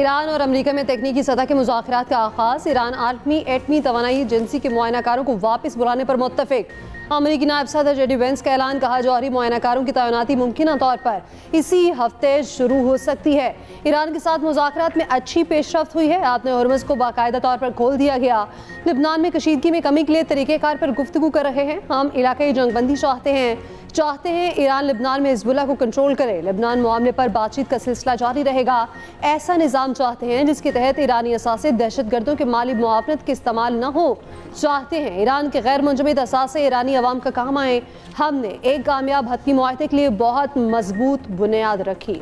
Iran और America में तकनीकी सतह के मुज़ाकरात का आगाज़। ईरान आलमी एटमी तवानाई एजेंसी के मुआयनाकारों को वापस बुलाने पर मुत्तफिक। अमेरिकी नायब सदर जेडी वेंस का ऐलान, कहा जौहरी मुआयनाकारों की तैनाती मुमकिन तौर पर इसी हफ्ते शुरू हो सकती है। ईरान के साथ मुज़ाकरात में अच्छी पेशरफ्त हुई है। आपने हॉर्मुज़ को बाकायदा तौर पर खोल दिया गया। लिबनान में कशीदगी में कमी के लिए तरीक़ेकार पर गुफ्तगू कर रहे हैं। हम इलाकाई जंगबंदी चाहते हैं ईरान लिबनान में हिज़्बुल्लाह को कंट्रोल करे। लिबनान मामले पर बातचीत का सिलसिला जारी रहेगा। ऐसा निज़ाम चाहते हैं जिसके तहत ईरानी असासे दहशतगर्दों के माली मुआवनत के इस्तेमाल न हो। चाहते हैं ईरान के गैर मुंजमद असासे ईरानी अवाम का काम आए। हमने एक कामयाब हतमी मुआहदे के लिए बहुत मजबूत बुनियाद रखी।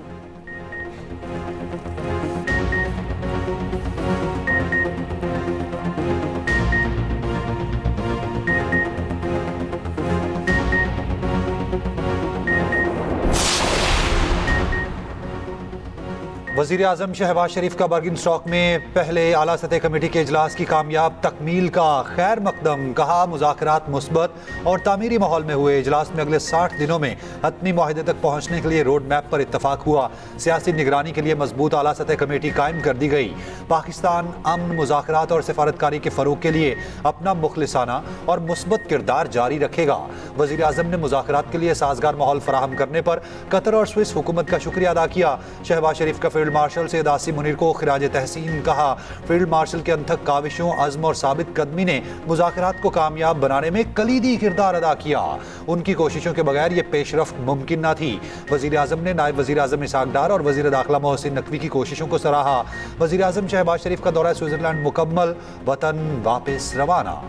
वज़ीर आज़म शहबाज शरीफ का बर्गिन स्टॉक में पहले आला सतह कमेटी के इजलास की कामयाब तकमील का खैर मकदम। कहा मुज़ाकरात मुस्बत और तामीरी माहौल में हुए। इजलास में अगले 60 दिनों में हतमी मुआहदे तक पहुँचने के लिए रोड मैप पर इत्तफाक हुआ। सियासी निगरानी के लिए मजबूत आला सतह कमेटी कायम कर दी गई। पाकिस्तान अमन, मुज़ाकरात और सिफारतकारी के फ़रोग के लिए अपना मुखलिसाना और मुस्बत किरदार जारी रखेगा। वज़ीर आज़म ने मुज़ाकरात के लिए साजगार माहौल फराहम करने पर कतर और स्विस हुकूमत का शुक्रिया अदा किया। शहबाज शरीफ का फील्ड मार्शल सैयद आसिम मुनीर को खिराज तहसीन कहा। फील्ड मार्शल के अनथक काविशों, अज़्म और साबित कदमी ने मुज़ाकरात को कामयाब बनाने में कलीदी किरदार अदा किया। उनकी कोशिशों के बगैर ये पेशरफ्त मुमकिन न थी। वज़ीर आज़म ने नायब वज़ीर आज़म इसहाक डार और वज़ीर दाखिला मोहसिन नकवी की कोशिशों को सराहा। वज़ीर आज़म शहबाज शरीफ का दौरा स्विट्ज़रलैंड मुकम्मल, वतन वापस रवाना।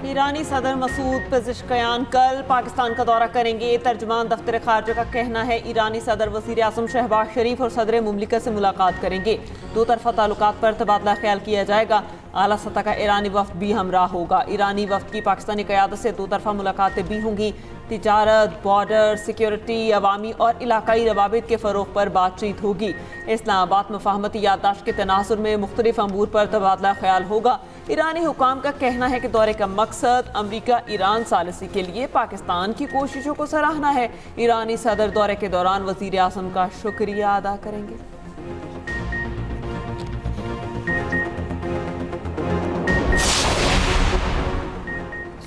ईरानी सदर मसूद पेज़ेश्कियान कल पाकिस्तान का दौरा करेंगे। तर्जुमान दफ्तर खारजा का कहना है ईरानी सदर वज़ीर आज़म शहबाज शरीफ और सदर मुमलिकत से मुलाकात करेंगे। दो तरफ़ा ताल्लुकात पर तबादला ख्याल किया जाएगा। आला सतह का ईरानी वफ्द भी हमराह होगा। ईरानी वफ्द की पाकिस्तानी क़यादत से दो तरफ़ा मुलाकातें भी होंगी। तिजारत, बॉर्डर सिक्योरिटी, अवामी और इलाकाई रवाबित के फ़रोग़ पर बातचीत होगी। इस्लामाबाद मुफ़ाहमती याददाश्त के तनासुर में मुख्तलिफ अमूर पर तबादला ख्याल होगा। ईरानी हुकाम का कहना है कि दौरे का मकसद अमरीका ईरान सालिसी के लिए पाकिस्तान की कोशिशों को सराहना है। ईरानी सदर दौरे के दौरान वज़ीर आज़म का शुक्रिया अदा करेंगे।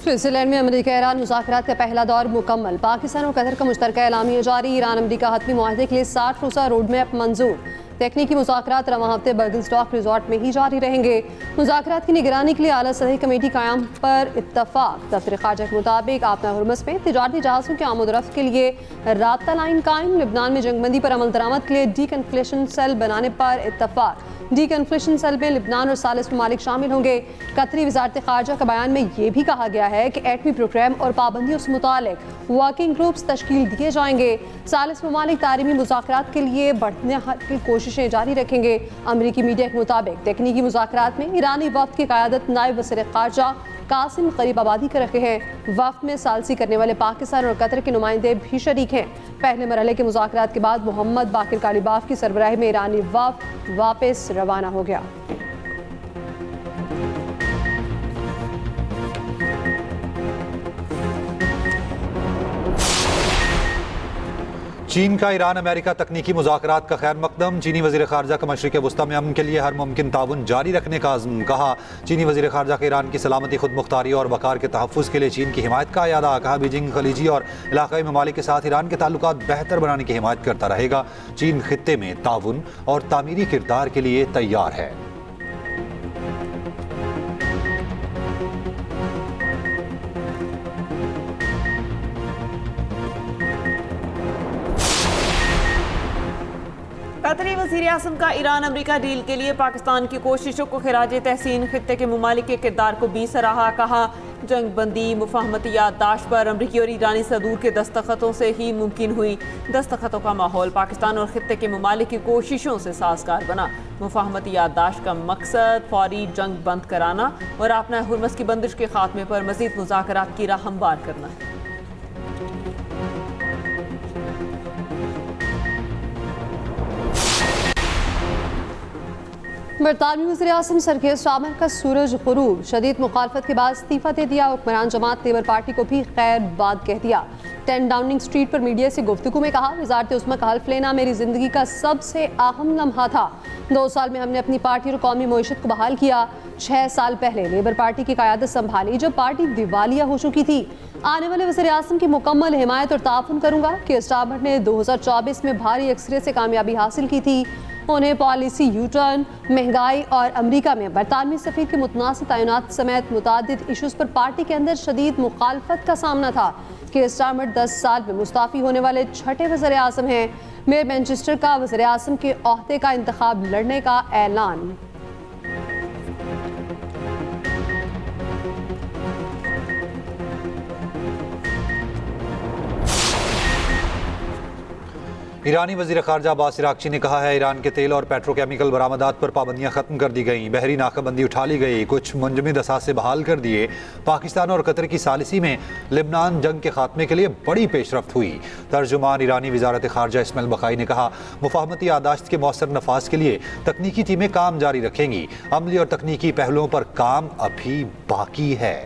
स्विट्ज़रलैंड में अमेरिका ईरान मुज़ाकरात का पहला दौर मुकम्मल। पाकिस्तान और कतर का मुश्तरका एलामिया जारी। ईरान अमेरिका हतमी मुआहदे के लिए 60 रोज़ा रोड मैप मंजूर। तकनीकी मुज़ाकरात रवां हफ्ते बर्गिन स्टॉक रिजॉर्ट में ही जारी रहेंगे। मुज़ाकरात की निगरानी के लिए आला सतही कमेटी कायम पर इत्तफाक। दफ्तर खारजा के मुताबिक आपना हॉर्मुज़ में तिजारती जहाज़ों के आमद-ओ-रफ्त के लिए राब्ता लाइन कायम। लिबनान में जंगबंदी पर अमल दरामद के लिए डीकन्फ्लेशन सेल बनाने पर इत्तफाक। डीकन्फ्लेशन सेल में लिबनान और सालिस ममालिक शामिल होंगे। कतरी वज़ारत खारजा का बयान में यह भी कहा गया है कि एटमी प्रोग्राम और पाबंदियों से मुतालिक वर्किंग ग्रुप्स तश्कील दिए जाएंगे। सालिस ममालिक तारीमी मुज़ाकरात के लिए बढ़ने की कोशिशें जारी रखेंगे। अमरीकी मीडिया के मुताबिक तकनीकी मुज़ाकरात में ईरानी वफ्द की क़यादत नायब वज़ीर खारजा कासिम गरीबाबादी कर रखे हैं। वफ्द में सालसी करने वाले पाकिस्तान और कतर के नुमाइंदे भी शरीक हैं। पहले मरहले के मुज़ाकरात के बाद मोहम्मद बाकिर कालिबाफ की सरबराही में ईरानी वफ्द वापस रवाना हो गया। चीन का ईरान अमेरिका तकनीकी मुज़ाकरात का खैर मकदम। चीनी वज़ीर ख़ारजा का मशरिक़ वस्ता में अमन के लिए हर मुमकिन ताउन जारी रखने का अज़्म। कहा चीनी वज़ीर ख़ारजा का ईरान की सलामती, खुद मुख्तारी और वक़ार के तहफ़्फ़ुज़ के लिए चीन की हिमायत का यादा। कहा बीजिंग खलीजी और इलाक़ाई ममालिक के साथ ईरान के ताल्लुकात बेहतर बनाने की हिमायत करता रहेगा। चीन ख़ित्ते में ताउन और तामीरी किरदार के लिए तैयार है। कतरी वज़ीर आज़म का ईरान अमरीका डील के लिए पाकिस्तान की कोशिशों को खिराज तहसीन। खित्ते के ममालिक के किरदार को भी सराहा। कहा जंग बंदी मुफाहमती याददाश्त पर अमरीकी और ईरानी सदूर के दस्तखतों से ही मुमकिन हुई। दस्तखतों का माहौल पाकिस्तान और खित्ते के ममालिक की कोशिशों से साजगार बना। मुफाहमती याददाश्त का मकसद फौरी जंग बंद कराना और अपना हुर्मस की बंदिश के खात्मे पर मज़ीद मुज़ाकरात की राह हमवार करना है। बरतानवी वज़ीर-ए-आज़म सर के स्टामर का सूरज गुरूब, शदीद मुखालफत के बाद इस्तीफ़ा दे दिया। हुक्मरान जमात लेबर पार्टी को भी खैर बाद कह दिया। 10 डाउनिंग स्ट्रीट पर मीडिया से गुफ्तगू में कहा, वज़ारत उस्मा का हल्फ लेना मेरी ज़िंदगी का सबसे अहम लम्हा था। 2 साल में हमने अपनी पार्टी और कौमी मईशत को बहाल किया। 6 साल पहले लेबर पार्टी की क़यादत संभाली जब पार्टी दिवालिया हो चुकी थी। आने वाले वज़ीर-ए-आज़म की मुकम्मल हिमायत और ताउन करूँगा कि स्टामर ने 2024 में भारी अक्सरियत से कामयाबी हासिल की थी। उन्हें पॉलिसी यू टर्न, महंगाई और अमरीका में बरतानवी सफ़ीर के मुतनासिब तैनात समेत मुतादिद इशूज़ पर पार्टी के अंदर शदीद मुखालफत का सामना था कि स्टामर 10 साल में मुस्ताफ़ी होने वाले छठे वज़ीर-ए-आज़म हैं। मेयर मैनचेस्टर का वज़ीर-ए-आज़म के ओहदे का इंतखाब लड़ने का ऐलान। ईरानी वज़ीर ख़ारजा अब्बास इराक़ची ने कहा है, ईरान के तेल और पेट्रोकेमिकल बरामदात पर पाबंदियाँ ख़त्म कर दी गईं, बहरी नाकाबंदी उठा ली गई, कुछ मुंजमद असासे बहाल कर दिए। पाकिस्तान और कतर की सालिसी में लिबनान जंग के खात्मे के लिए बड़ी पेशरफ्त हुई। तर्जुमान ईरानी वज़ारत ख़ारजा इस्माइल बक़ाई ने कहा, मुफ़ाहमती यादाश्त के मौसर नफाज के लिए तकनीकी टीमें काम जारी रखेंगी। अमली और तकनीकी पहलुओं पर काम अभी बाकी है।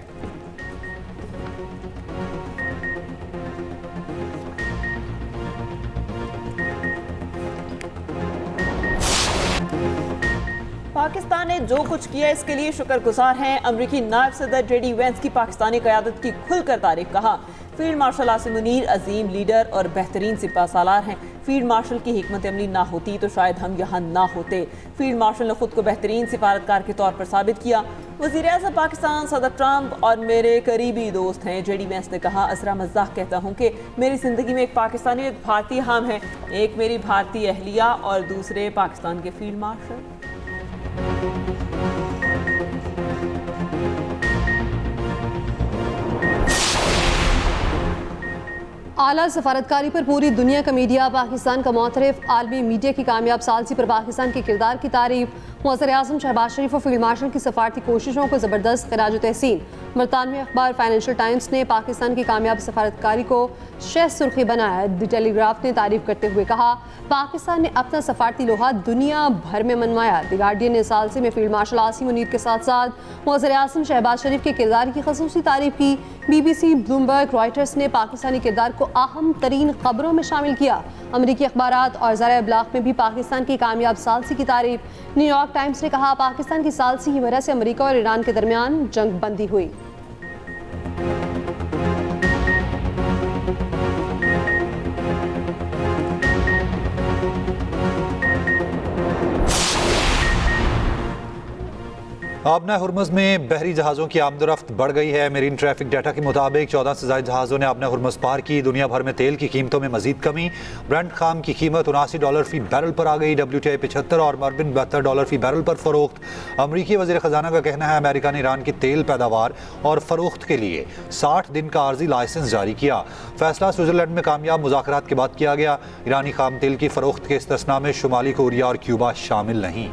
पाकिस्तान ने जो कुछ किया इसके लिए शुक्रगुजार हैं। अमरीकी नायब सदर जेडी वेंस की पाकिस्तानी क़यादत की खुलकर तारीफ। कहा, फील्ड मार्शल आसिम मुनीर अजीम लीडर और बेहतरीन सिपह सालार हैं। फील्ड मार्शल की हिकमत अमली ना होती तो शायद हम यहाँ ना होते। फील्ड मार्शल ने खुद को बेहतरीन सिफारतकार के तौर पर साबित किया। वज़ीर-ए-आज़म पाकिस्तान सदर ट्रंप और मेरे करीबी दोस्त हैं। जेडी वेंस ने कहा, असरा मज़ाक कहता हूँ कि मेरी ज़िंदगी में एक पाकिस्तानी और एक भारतीय हम हैं, एक मेरी भारतीय अहलिया और दूसरे पाकिस्तान के फील्ड मार्शल। आला सफारतकारी पर पूरी दुनिया का मीडिया, पाकिस्तान का मोतरफ आलमी मीडिया की कामयाब सालसी पर पाकिस्तान के किरदार की तारीफ। वज़ीर-ए-आज़म शहबाज शरीफ और फील्ड मार्शल की सफारती कोशिशों को ज़बरदस्त खराज तहसीन। बरतानवी अखबार फाइनेंशियल टाइम्स ने पाकिस्तान की कामयाब सफारतकारी को शह सुर्खी बनाया। द टेलीग्राफ ने तारीफ करते हुए कहा, पाकिस्तान ने अपना सफारती लोहा दुनिया भर में मनवाया। द गार्डियन ने सालसी में फील्ड मार्शल आसिम मुनीर के साथ साथ वज़ीर-ए-आज़म शहबाज शरीफ के किरदार की ख़ुसूसी तारीफ की। BBC, ब्लूमबर्ग, रॉयटर्स ने पाकिस्तानी किरदार को अहम तरीन खबरों में शामिल किया। अमरीकी अखबारात और ज़राए इब्लाग में भी पाकिस्तान की कामयाब सालसी की तारीफ। न्यूयॉर्क टाइम्स ने कहा, पाकिस्तान की सालसी की वजह से अमरीका और ईरान के दरमियान जंग बंदी हुई। आबना हुर्मुज़ में बहरी जहाज़ों की आमदोरफ्त बढ़ गई है। मेरीन ट्रैफिक डाटा के मुताबिक 14 से ज़ायद जहाज़ों ने आबना हुर्मुज़ पार की। दुनिया भर में तेल की कीमतों में मजीद कमी। ब्रेंट खाम की कीमत $79 फी बैरल पर आ गई। WTI 75 और मॉर्बिन $72 फी बैरल पर फरोख्त। अमरीकी वज़ीर ख़जाना का कहना है, अमेरिका ने ईरान की तेल पैदावार और फरोख्त के लिए 60 दिन का आर्जी लाइसेंस जारी किया। फैसला स्विट्ज़रलैंड में कामयाब मुज़ाकरात के बाद किया गया। ईरानी खाम तेल की फरोख्त के इस्तिस्ना में शुमाली कोरिया और क्यूबा शामिल नहीं।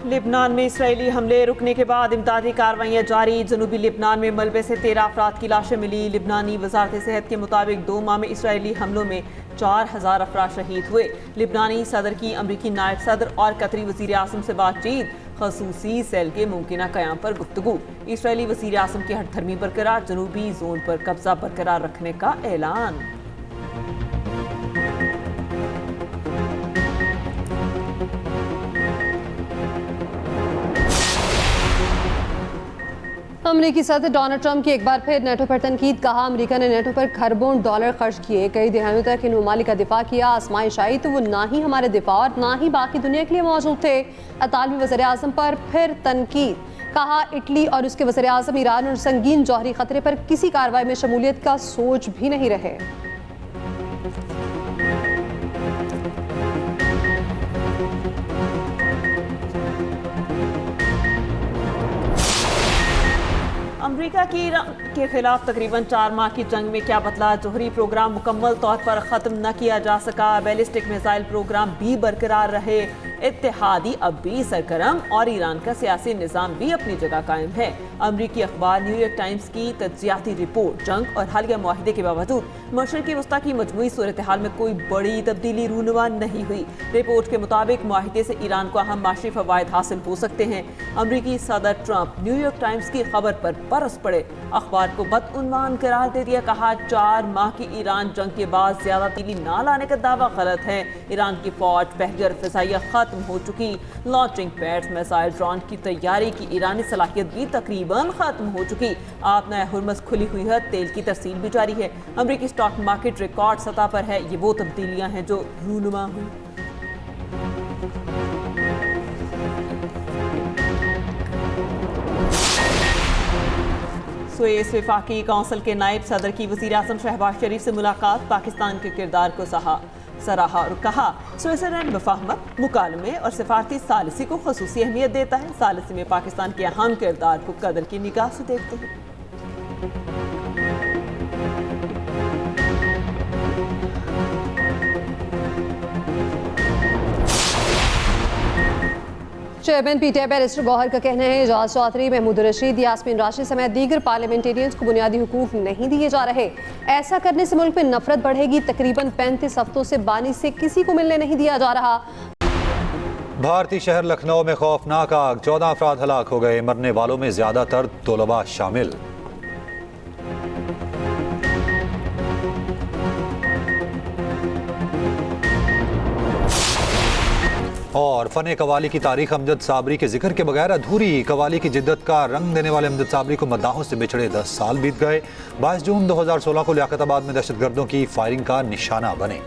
लिबनान में इसराइली हमले रुकने के बाद इमदादी कार्रवाइयाँ जारी। जनूबी लिबनान में मलबे से 13 अफराद की लाशें मिली। लिबनानी वजारत सेहत के मुताबिक 2 माह में इसराइली हमलों में 4000 अफराद शहीद हुए। लिबनानी सदर की अमरीकी नायब सदर और कतरी वज़ीर-ए-आज़म से बातचीत। खसूसी सेल के मुमकिन क़याम पर गुफ्तगू। इसराइली वज़ीर-ए-आज़म की हठधर्मी बरकरार। जनूबी जोन पर कब्जा बरकरार रखने का ऐलान। अमरीकी सदर डोनाल्ड ट्रंप की एक बार फिर नेटो पर तनकीद। कहा, अमेरिका ने नेटो पर खरबों डॉलर खर्च किए, कई दिहाइयों तक इन ममालिक का दिफा किया। आजमाइश आई तो वो ना ही हमारे दिफा और ना ही बाकी दुनिया के लिए मौजूद थे। अतालवी वज़ीर-ए-आज़म पर फिर तनकीद। कहा, इटली और उसके वज़ीर-ए-आज़म ईरान और संगीन जौहरी खतरे पर किसी कार्रवाई में शमूलियत का सोच भी नहीं रहे। अमेरिका की ईरान के खिलाफ तकरीबन 4 माह की जंग में क्या बदला। जोहरी प्रोग्राम मुकम्मल तौर पर ख़त्म न किया जा सका। बैलिस्टिक मिसाइल प्रोग्राम भी बरकरार रहे। इत्तेहादी अब भी सरगर्म और ईरान का सियासी निज़ाम भी अपनी जगह कायम है। अमरीकी अखबार न्यूयॉर्क टाइम्स की तज्जियाती रिपोर्ट जंग और हालिया मुआहिदे के बावजूद मशरिकी वस्ता की मजमूई सूरत हाल में कोई बड़ी तब्दीली रूनुमा नहीं हुई। रिपोर्ट के मुताबिक मुआहिदे से ईरान को अहम माशी फवायद हासिल हो सकते हैं। अमरीकी सदर ट्रंप न्यूयॉर्क टाइम्स की खबर पर बरस पड़े, अखबार को बदउन्वान करार दे दिया। कहा 4 माह की ईरान जंग के बाद ज्यादा तब्दीली ना लाने का दावा गलत है। ईरान की फौज बहरिया फिजाइया खत्म हो चुकी, लॉन्चिंग पैड्स मिसाइल ड्रोन की तैयारी की ईरानी सलाहियत भी तकरीबन खत्म हो चुकी। आप नया हुर्मस खुली हुई है, तेल की तरसील भी जारी है। अमरीकी स्टॉक मार्केट रिकॉर्ड सतह पर है। ये वो तब्दीलियां हैं जो रूनुमा हुई। सुएज वफाकी कौंसिल के नायब सदर की वज़ीर आज़म शहबाज शरीफ से मुलाकात, पाकिस्तान के किरदार को सराहा और कहा स्विट्जरलैंड मुफाहमत, मुकालमे और सिफारती सालिसी को ख़ुसूसी अहमियत देता है। सालिसी में पाकिस्तान के अहम किरदार को कदर की निगाह से देखते हैं। चेयरमैन पीटीआई बैरिस्टर गौहर का कहना है एजाज चौधरी, महमूद रशीद, यास्मीन राशिद समेत दीगर पार्लियामेंटेरियंस को बुनियादी हुकूक नहीं दिए जा रहे। ऐसा करने से मुल्क में नफरत बढ़ेगी। तकरीबन 35 हफ्तों से बानी से किसी को मिलने नहीं दिया जा रहा। भारतीय शहर लखनऊ में खौफनाक आग, 14 अफराद हलाक हो गए। मरने वालों में ज्यादातर तलबा शामिल। और फने कवाली की तारीख अमजद साबरी के जिक्र के बगैर अधूरी। कवाली की जिद्दत का रंग देने वाले अमजद साबरी को मद्दाहों से बिछड़े 10 साल बीत गए। 22 जून 2016 को लियाकताबाद में दहशतगर्दों की फायरिंग का निशाना बने।